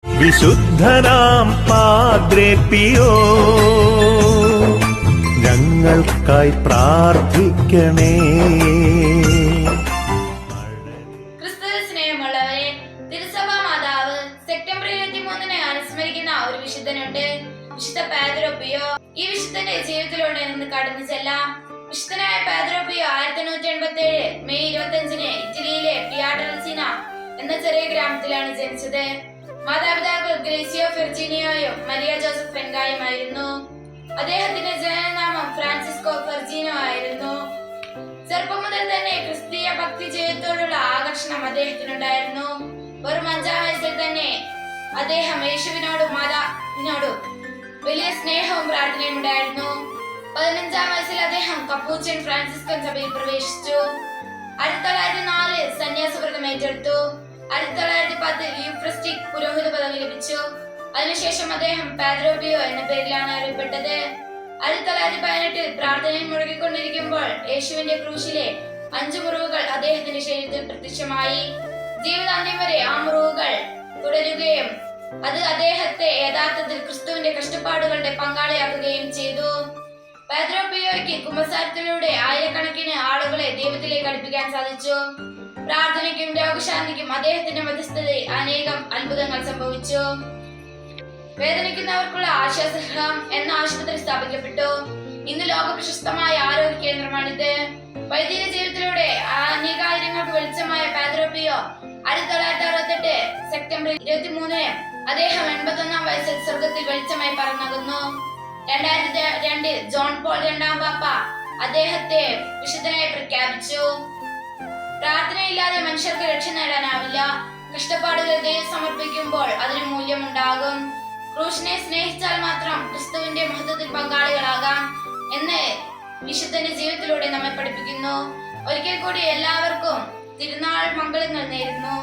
വിശുദ്ധനാം പാദ്രേ പിയോ, ഞങ്ങൾക്കായി പ്രാർത്ഥിക്കണേ. ക്രിസ്തുവിൽ സ്നേഹമുള്ളവരെ, തിരുസഭാ മാതാവ് സെപ്റ്റംബർ 23 അനുസ്മരിക്കുന്ന ഒരു വിശുദ്ധനുണ്ട്, വിശുദ്ധ പാദ്രേ പിയോ. ഈ വിശുദ്ധന്റെ ജീവിതത്തിലൂടെ നിന്ന് കടന്നു ചെല്ലാം. വിശുദ്ധനായ പാദ്രേ പിയോ 1887 മെയ് 25 ഇറ്റലിയിലെ പിയാട്രൽസിന എന്ന ചെറിയ ഗ്രാമത്തിലാണ് ജനിച്ചത്. മാതാപിതാക്കൾ ഗ്രേസിയോ ഫെർജിനിയോയും മരിയ ജോസഫ് ഫെൻഗായുമായിരുന്നു. അദ്ദേഹത്തിന്റെ ജനനനാമം ഫ്രാൻസിസ്കോ ഫെർജിനോ ആയിരുന്നു. ചെറുപ്പം മുതൽ തന്നെ ക്രിസ്തീയ ഭക്തി ജീവിതത്തോടുള്ള ആകർഷണം അദ്ദേഹത്തിനുണ്ടായിരുന്നു. വെറും 5-ാം വയസ്സിൽ തന്നെ അദ്ദേഹം യേശുവിനോടും മാതാവിനോടും വലിയ സ്നേഹവും പ്രാർത്ഥനയും ഉണ്ടായിരുന്നു. 15-ാം വയസ്സിൽ അദ്ദേഹം കപ്പൂച്ചൻ ഫ്രാൻസിസ്കൻ സഭയിൽ പ്രവേശിച്ചു. 1904 സന്യാസവ്രതം ഏറ്റെടുത്തു. 1910 യൂഫ്രസ്റ്റിക് പുരോഹിത പദവി ലഭിച്ചു. അതിനുശേഷം അദ്ദേഹം പാദ്രേ പിയോ എന്ന പേരിലാണ് അറിയപ്പെട്ടത്. 1918 പ്രാർത്ഥനയിൽ മുഴുകിക്കൊണ്ടിരിക്കുമ്പോൾ യേശുവിന്റെ ക്രൂശിലെ 5 മുറിവുകൾ അദ്ദേഹത്തിന്റെ ശരീരത്തിൽ പ്രത്യക്ഷമായി. ജീവിതാന്ത്യം വരെ ആ മുറിവുകൾ തുടരുകയും അത് അദ്ദേഹത്തെ യഥാർത്ഥത്തിൽ ക്രിസ്തുവിന്റെ കഷ്ടപ്പാടുകളുടെ പങ്കാളിയാക്കുകയും ചെയ്തു. പാദ്രേ പിയോയ്ക്ക് കുമ്പസാരത്തിലൂടെ ആയിരക്കണക്കിന് ആളുകളെ ദൈവത്തിലേക്ക് അടുപ്പിക്കാൻ സാധിച്ചു. പ്രാർത്ഥനയ്ക്കും രോഗശാന്തിക്കും അദ്ദേഹത്തിന്റെ മധ്യസ്ഥതയിൽ അനേകം അത്ഭുതങ്ങൾ സംഭവിച്ചു. വേദനിക്കുന്നവർക്കുള്ള ആശ്വാസഗൃഹം എന്ന ആശുപത്രി സ്ഥാപിക്കപ്പെട്ടു. ഇന്ന് ലോക പ്രശസ്തമായ ആരോഗ്യ കേന്ദ്രമാണിത്. വൈദിക ജീവിതത്തിലൂടെ അനേകായിരങ്ങൾക്ക് വെളിച്ചമായ പാദ്രേ പിയോ 1968 സെപ്റ്റംബർ 23 അദ്ദേഹം 81-ാം വയസ്സിൽ സ്വർഗത്തിൽ വെളിച്ചമായി പറന്നകുന്നു. 2002 ജോൺ പോൾ 2-ാം പാപ്പ അദ്ദേഹത്തെ വിശുദ്ധനായി പ്രഖ്യാപിച്ചു. പ്രാർത്ഥനയില്ലാതെ മനുഷ്യർക്ക് രക്ഷ നേടാനാവില്ല. കഷ്ടപ്പാടുകൾ ദൈവം സമർപ്പിക്കുമ്പോൾ അതിന് മൂല്യമുണ്ടാകും. ക്രൂശിനെ സ്നേഹിച്ചാൽ മാത്രം ക്രിസ്തുവിന്റെ മഹത്വത്തിൽ പങ്കാളികളാകാം എന്ന് വിശുദ്ധന്റെ ജീവിതത്തിലൂടെ നമ്മെ പഠിപ്പിക്കുന്നു. ഒരിക്കൽ കൂടി എല്ലാവർക്കും തിരുനാൾ മംഗളങ്ങൾ നേരുന്നു.